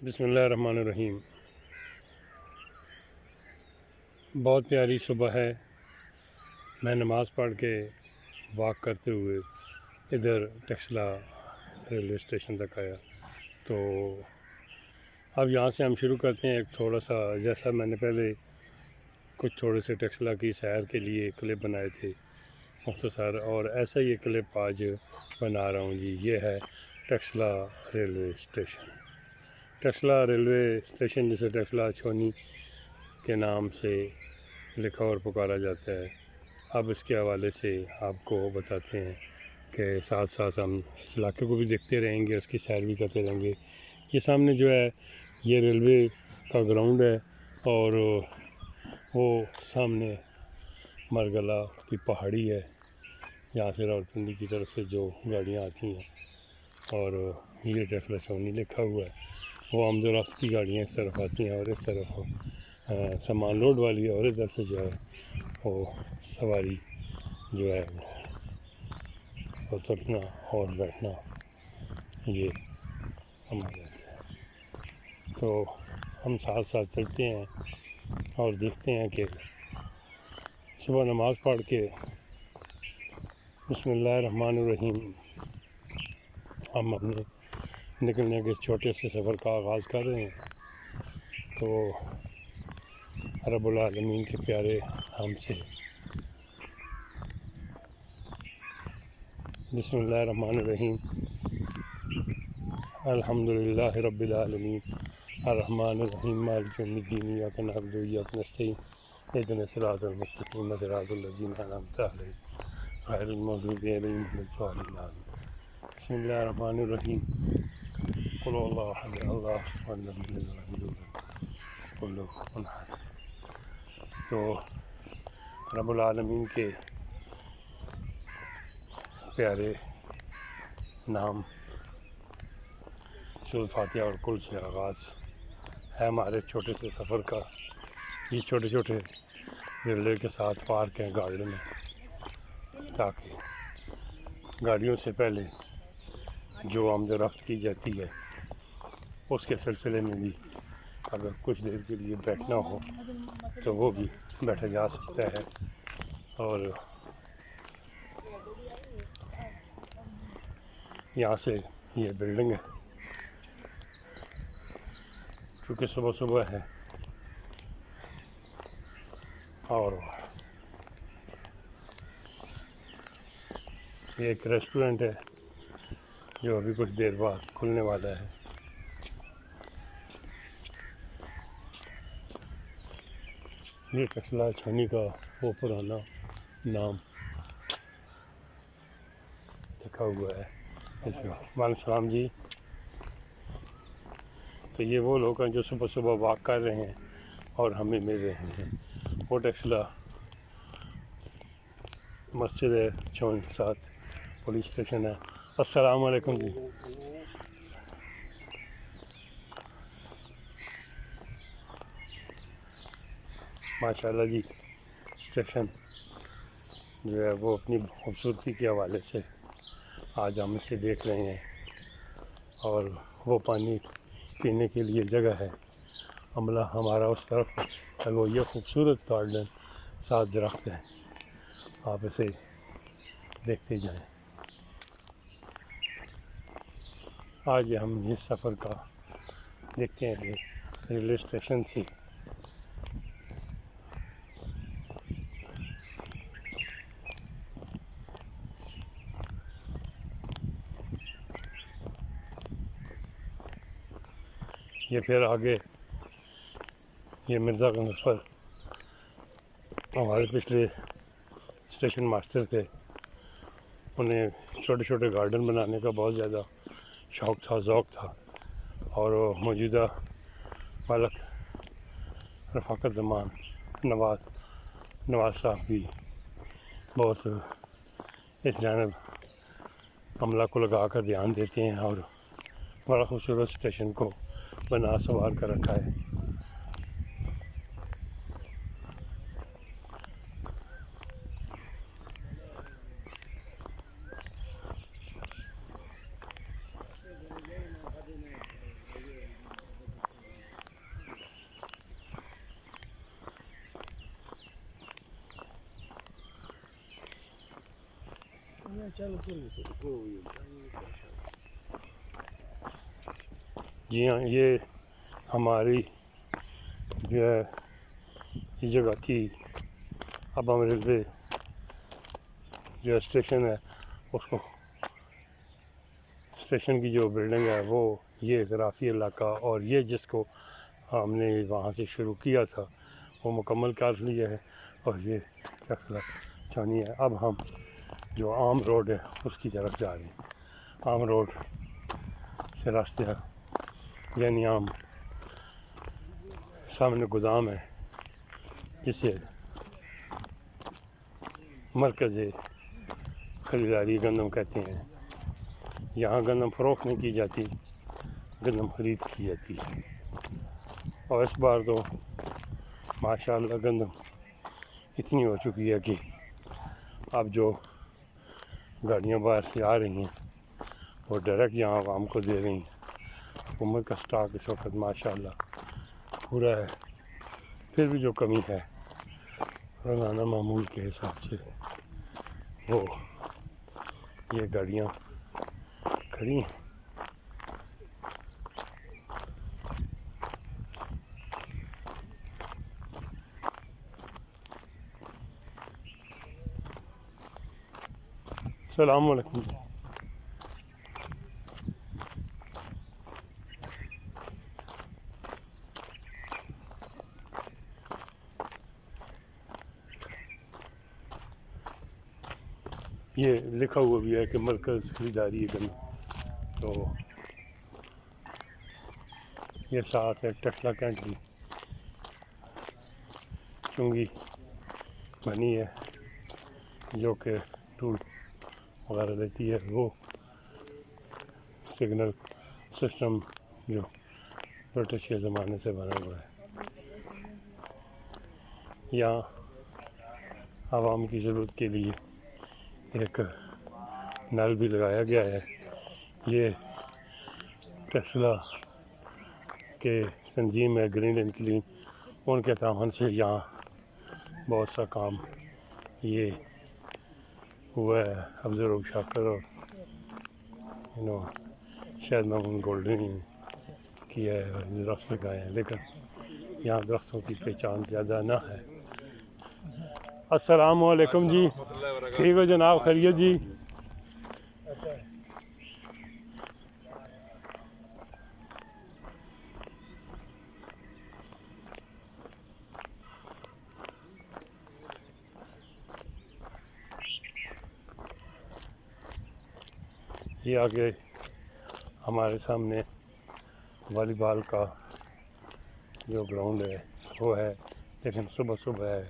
بسم اللہ الرحمن الرحیم۔ بہت پیاری صبح ہے۔ میں نماز پڑھ کے واک کرتے ہوئے ادھر ٹیکسلا ریلوے اسٹیشن تک آیا، تو اب یہاں سے ہم شروع کرتے ہیں ایک تھوڑا سا، جیسا میں نے پہلے کچھ تھوڑے سے ٹیکسلا کی سیر کے لیے کلپ بنائے تھے مختصر، اور ایسا ہی کلپ آج بنا رہا ہوں جی۔ یہ ہے Taxila railway station. Taxila railway station جسے ٹیکسلا چھونی کے نام سے لکھا اور پکارا جاتا ہے۔ اب اس کے حوالے سے آپ کو بتاتے ہیں کہ ساتھ ساتھ ہم اس علاقے کو بھی دیکھتے رہیں گے، اس کی سیر بھی کرتے رہیں گے۔ یہ سامنے جو ہے یہ ریلوے کا گراؤنڈ ہے، اور وہ سامنے مرگلا کی پہاڑی ہے، یہاں سے راولپنڈی کی طرف سے جو گاڑیاں آتی ہیں، اور یہ ٹیکسلا چھونی لکھا ہوا ہے۔ وہ آمد و رفت کی گاڑیاں اس طرف آتی ہیں، اور اس طرف سامان لوڈ والی، اور ادھر سے جو ہے وہ سواری جو ہے وہ اترنا اور بیٹھنا یہ ہمارا ہے۔ تو ہم ساتھ ساتھ چلتے ہیں اور دیکھتے ہیں کہ صبح نماز پڑھ کے بسم اللہ الرحمن الرحیم ہم اپنے نکلنے کے چھوٹے سے سفر کا آغاز کر رہے ہیں۔ تو رب العالمین کے پیارے ہم سے بسم اللہ الرحمن الرحیم الحمدللہ رب العالمین الرحمن الرحیم مالک یوم الدین ایاک نعبد و ایاک نستعین اہدنا الصراط المستقیم صراط الذین انعمت علیہم غیر المغضوب علیہم ولا الضالین آمین۔ بسم اللہ الرحمن الرحیم قل هو اللہ احد اللہ الصمد لم یلد ولم یولد ولم یکن له کفوا احد۔ تو رب العالمین کے پیارے نام سورۃ الفاتحہ اور کل سے آغاز ہے ہمارے چھوٹے سے سفر کا۔ یہ چھوٹے چھوٹے ریلوے کے ساتھ پارک ہیں گارڈن میں، تاکہ گاڑیوں سے پہلے جو آمد و رفت کی جاتی ہے اس کے سلسلے میں بھی اگر کچھ دیر کے لیے بیٹھنا ہو تو وہ بھی بیٹھا جا سکتا ہے۔ اور یہاں سے یہ بلڈنگ ہے، کیونکہ صبح صبح ہے، اور یہ ایک ریسٹورنٹ ہے جو ابھی کچھ دیر بعد کھلنے والا ہے۔ یہ ٹیکسلا چھونی کا وہ پرانا نام لکھا ہوا ہے۔ وعلیکم السلام جی۔ تو یہ وہ لوگ ہیں جو صبح صبح واک کر رہے ہیں اور ہمیں مل رہے ہیں۔ وہ ٹیکسلا مسجد ہے، چھونی ساتھ پولیس اسٹیشن ہے۔ السلام علیکم جی۔ ماشاءاللہ جی، اسٹیشن جو ہے وہ اپنی خوبصورتی کے حوالے سے آج ہم اسے دیکھ رہے ہیں، اور وہ پانی پینے کے لیے جگہ ہے۔ عملہ ہمارا اس طرف ہے، وہ یہ خوبصورت گارڈن، ساتھ درخت ہیں، آپ اسے دیکھتے جائیں۔ آج ہم اس سفر کا دیکھتے ہیں کہ ریلوے اسٹیشن سے یہ پھر آگے یہ مرزا گنج پر ہمارے پچھلے اسٹیشن ماسٹر تھے، انہیں چھوٹے چھوٹے گارڈن بنانے کا بہت زیادہ شوق تھا، ذوق تھا، اور وہ موجودہ ملک رفاقت زمان نواز صاحب بھی بہت اس جانب عملہ کو لگا کر دھیان دیتے ہیں، اور بڑا خوبصورت اسٹیشن کو بنا سنوار کر رکھا ہے۔ جی ہاں، یہ ہماری جو ہے یہ جگہ تھی، اب ہم ریلوے جو اسٹیشن ہے اس کو، اسٹیشن کی جو بلڈنگ ہے وہ یہ اضرافی علاقہ، اور یہ جس کو ہم نے وہاں سے شروع کیا تھا وہ مکمل کر لیا ہے، اور یہ ٹیکسلا چانی ہے۔ اب ہم جو عام روڈ ہے اس کی طرف جا رہے ہیں۔ عام روڈ سے راستے یعنی عام سامنے گودام ہے جسے مرکز خریداری گندم کہتے ہیں۔ یہاں گندم فروخت نہیں کی جاتی، گندم خرید کی جاتی ہے، اور اس بار تو ماشاءاللہ گندم اتنی ہو چکی ہے کہ اب جو گاڑیاں باہر سے آ رہی ہیں وہ ڈائریکٹ یہاں عوام کو دے رہی ہیں۔ حکومت کا سٹاک اس وقت ماشاءاللہ پورا ہے، پھر بھی جو کمی ہے روزانہ معمول کے حساب سے وہ یہ گاڑیاں کھڑی ہیں۔ السلام علیکم۔ یہ لکھا ہوا بھی ہے کہ مرکز خریداری گندم، تو یہ ساتھ ہے ٹیکسلا کینٹ کی چنگی بنی ہے جو کہ ٹول وغیرہ لیتی ہے، وہ سگنل سسٹم جو برٹش کے زمانے سے بنا ہوا ہے۔ یہاں عوام کی ضرورت کے لیے ایک نل بھی لگایا گیا ہے۔ یہ ٹیکسلا کے تنظیم ہے گرین اینڈ کلین، ان کے تعاون سے یہاں بہت سا کام یہ ہوا ہے۔ عبدالرؤف شاکر اور شاید محمود گولڈن کیا ہے، درخت لگائے ہیں، لیکن یہاں درختوں کی پہچان زیادہ نہ ہے۔ السلام علیکم جی، ٹھیک ہو جناب، خیریت جی؟ یہ آگے ہمارے سامنے والی بال کا جو گراؤنڈ ہے وہ ہے، لیکن صبح صبح ہے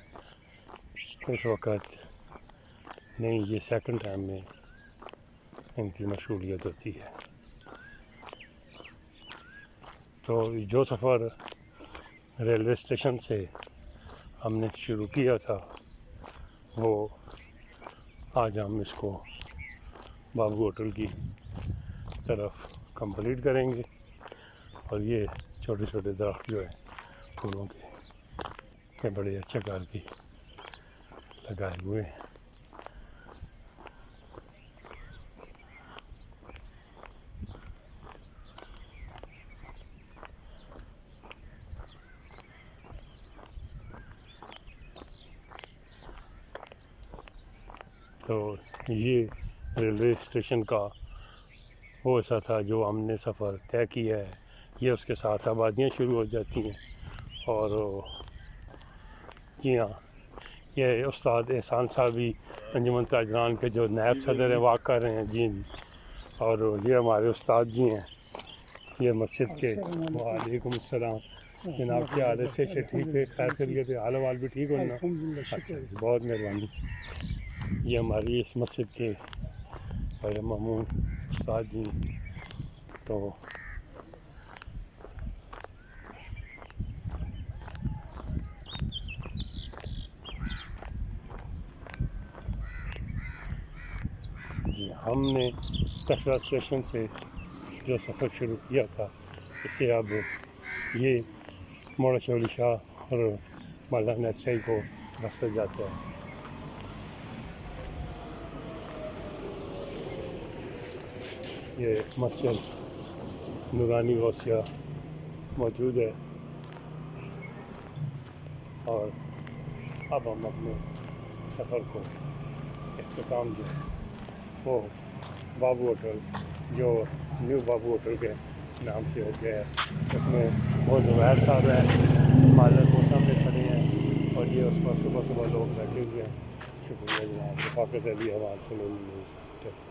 اس وقت نہیں، یہ سیکنڈ ٹائم میں ان کی مشغولیت ہوتی ہے۔ تو جو سفر ریلوے اسٹیشن سے ہم نے شروع کیا تھا وہ آج ہم اس کو بابو ہوٹل کی طرف کمپلیٹ کریں گے، اور یہ چھوٹے چھوٹے درخت جو ہیں پھولوں کے یہ بڑے اچھے کار کی لگائے ہوئے ہیں۔ تو یہ ریلوے اسٹیشن کا وہ ایسا تھا جو ہم نے سفر طے کیا ہے۔ یہ اس کے ساتھ آبادیاں شروع ہو جاتی ہیں، اور جی ہاں، یہ استاد احسان صاحب بھی انجمن تاجران کے جو نائب صدر ہیں واقع کر رہے ہیں۔ جی جی، اور یہ ہمارے استاد جی ہیں، یہ مسجد کے۔ وعلیکم السلام جناب، کیا حال ہے؟ سے ٹھیک ہے؟ خیر خیریت ہے؟ حال وال بھی ٹھیک ہونا؟ اچھا جی، بہت مہربانی۔ یہ ہماری اس مسجد کے بڑے مامون استاد جی، تو جی ہم نے ٹیکسلا اسٹیشن سے جو سفر شروع کیا تھا اس سے اب یہ موڑا چولی شاہ اور مولانا اچھائی کو راستہ جاتا ہے۔ یہ مسجد نورانی غوثیہ موجود ہے، اور اب ہم اپنے سفر کو اختتام جو ہے وہ بابو ہوٹل، جو نیو بابو ہوٹل کے نام سے ہو گیا ہے، اس میں وہ زبیر صاحب ہیں، مالک وہ سامنے کھڑے ہیں، اور یہ اس پر صبح صبح لوگ بیٹھے ہوئے ہیں۔ شکریہ جناب، رفاقت علی حوال سے